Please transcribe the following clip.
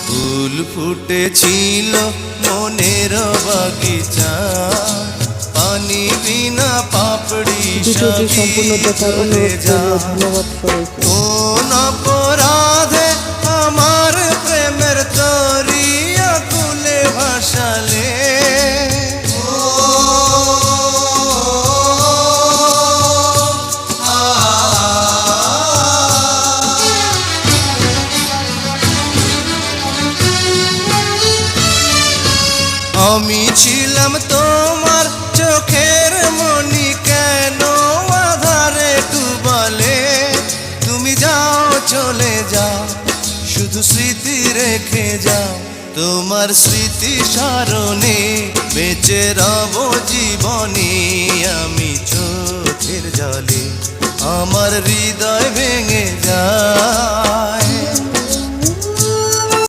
ফুল ফুটেছিল মনের বাগিচা, পানি বিনা পাপড়ি ভিডিওটি সম্পূর্ণ দেখার অনুরোধ করব। ধন্যবাদ সবাইকে। কোন অপরাধে আমার প্রেমের তরিয়া কুলে ভাসালে, আমি ছিলাম তোমার চোখের মনি, কেন আধারে ডুবালে? তুমি যাও চলে যাও, শুধু স্মৃতি রেখে যাও। তোমার স্মৃতি স্মরণে বেঁচে রব জীবনে। আমি চোখের জলে আমার হৃদয় ভেঙে যায়।